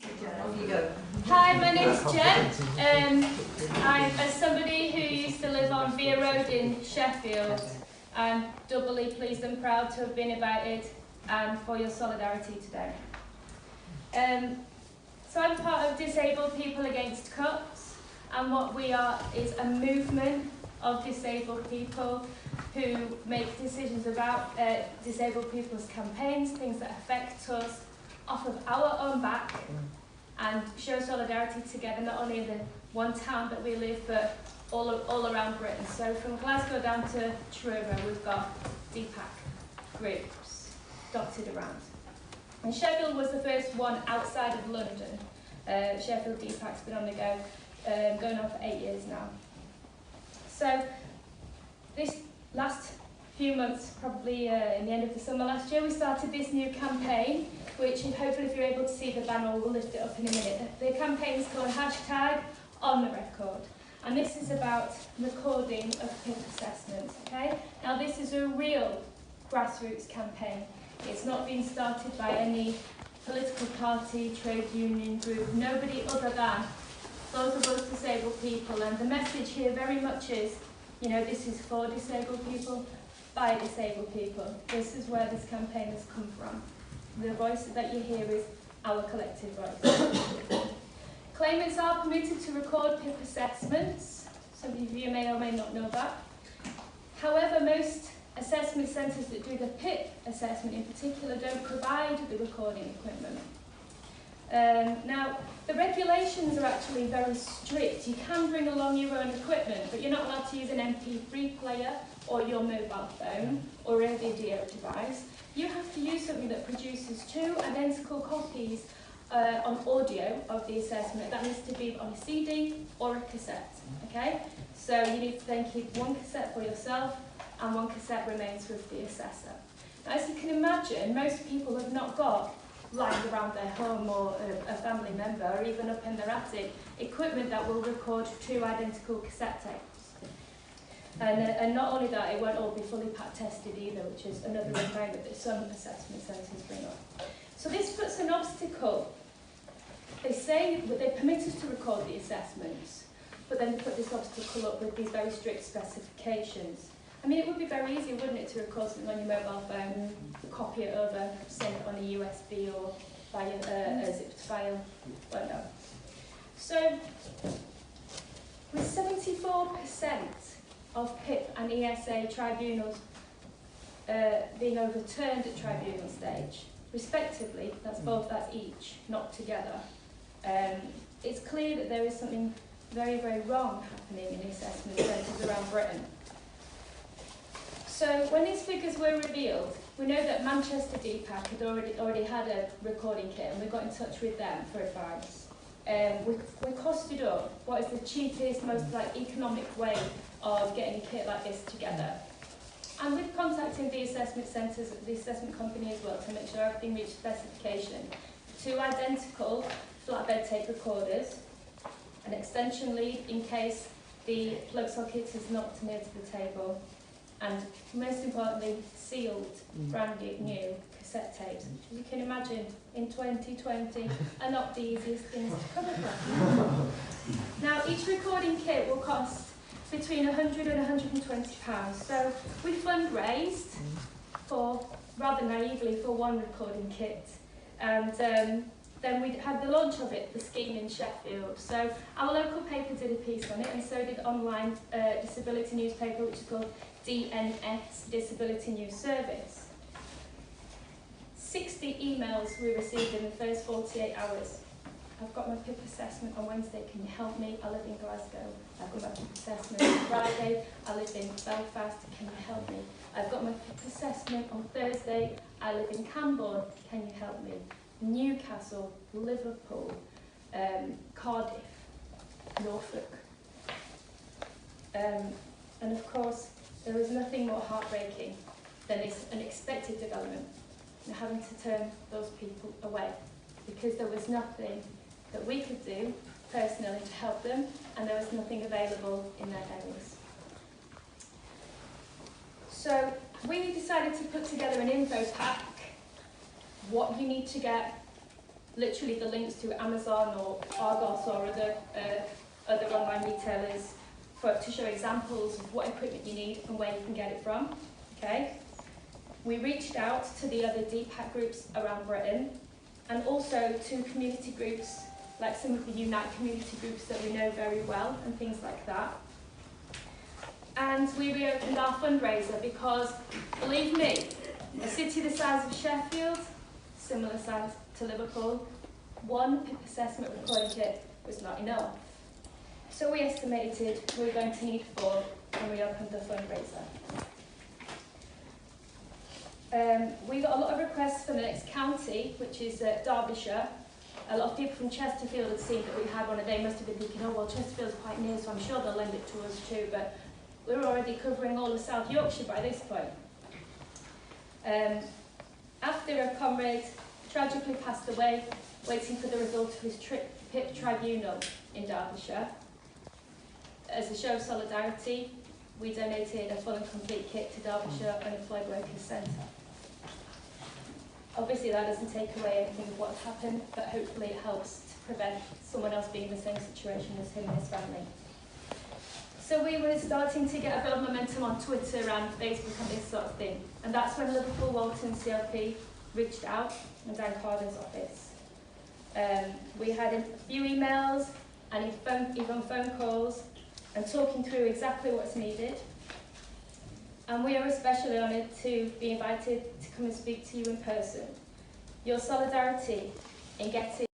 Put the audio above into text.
Off you go. Hi, my name's Jen. As somebody who used to live on Vere Road in Sheffield, I'm doubly pleased and proud to have been invited and for your solidarity today. So I'm part of Disabled People Against Cuts, and what we are is a movement of disabled people who make decisions about disabled people's campaigns, things that affect us, off of our own back, and show solidarity together, not only in the one town that we live, but all around Britain. So from Glasgow down to Truro, we've got DPAC groups dotted around. And Sheffield was the first one outside of London. Sheffield DPAC's been on the go, going on for 8 years now. So this last few months, probably in the end of the summer last year, we started this new campaign, which hopefully if you're able to see the banner, we'll lift it up in a minute. The campaign is called #OnTheRecord, and this is about recording of PIP assessments, okay? Now this is a real grassroots campaign. It's not been started by any political party, trade union group, nobody other than those of us disabled people, and the message here very much is, you know, this is for disabled people, by disabled people. This is where this campaign has come from. The voice that you hear is our collective voice. Claimants are permitted to record PIP assessments. Some of you may or may not know that. However, most assessment centres that do the PIP assessment in particular don't provide the recording equipment. Now, the regulations are actually very strict. You can bring along your own equipment, but you're not allowed to use an MP3 player or your mobile phone or a video device. You have to use something that produces 2 identical copies on audio of the assessment. That needs to be on a CD or a cassette, okay? So you need to then keep 1 cassette for yourself and 1 cassette remains with the assessor. Now, as you can imagine, most people have not got lying around their home or a family member or even up in their attic equipment that will record 2 identical cassette tapes. And not only that, it won't all be fully pack tested either, which is another requirement that some assessment centres bring up. So this puts an obstacle. They say that they permit us to record the assessments, but then put this obstacle up with these very strict specifications. I mean, it would be very easy, wouldn't it, to record something on your mobile phone, copy it over, send it on a USB or via a zipped file, whatever. So, with 74% of PIP and ESA tribunals being overturned at tribunal stage, respectively, that's each, not together, it's clear that there is something very, very wrong happening in the assessment centres around Britain. So when these figures were revealed, we know that Manchester DPAC had already had a recording kit, and we got in touch with them for advice. We costed up what is the cheapest, most economic way of getting a kit like this together. And we've contacted the assessment centres, the assessment company as well, to make sure everything reached specification. 2 identical flatbed tape recorders, an extension lead in case the plug socket is not near to the table, and most importantly, sealed, brand new cassette tapes, which you can imagine in 2020 are not the easiest things to come across. Now, each recording kit will cost between £100 and £120. So we fundraised for, rather naively, for 1 recording kit, and then we had the launch of it, the scheme in Sheffield. So our local paper did a piece on it, and so did online disability newspaper, which is called DNS, Disability News Service. 60 emails we received in the first 48 hours. I've got my PIP assessment on Wednesday, can you help me? I live in Glasgow. I've got my PIP assessment on Friday, I live in Belfast, can you help me? I've got my PIP assessment on Thursday, I live in Campagin, can you help me? Newcastle, Liverpool, Cardiff, Norfolk. And of course, there is nothing more heartbreaking than this unexpected development and having to turn those people away because there was nothing that we could do personally to help them, and there was nothing available in their areas. So we decided to put together an info pack, what you need to get, literally the links to Amazon or Argos or other online retailers to show examples of what equipment you need and where you can get it from. Okay. We reached out to the other DPAC groups around Britain and also to community groups like some of the Unite community groups that we know very well and things like that. And we reopened our fundraiser because, believe me, a city the size of Sheffield, similar size to Liverpool, one PIP assessment recording kit was not enough. So we estimated we were going to need 4 and we opened the fundraiser. We got a lot of requests from the next county, which is Derbyshire. A lot of people from Chesterfield had seen that we had one and they must have been thinking, oh well, Chesterfield's quite near, so I'm sure they'll lend it to us too, but we're already covering all of South Yorkshire by this point. After a comrade tragically passed away, waiting for the result of his PIP tribunal in Derbyshire, as a show of solidarity, we donated a full and complete kit to Derbyshire Unemployed Workers Centre. Obviously that doesn't take away anything of what's happened, but hopefully it helps to prevent someone else being in the same situation as him and his family. So we were starting to get a bit of momentum on Twitter and Facebook and this sort of thing. And that's when Liverpool Walton CLP reached out and Dan Carden's office. We had a few emails and even phone calls and talking through exactly what's needed. And we are especially honoured to be invited to come and speak to you in person. Your solidarity in getting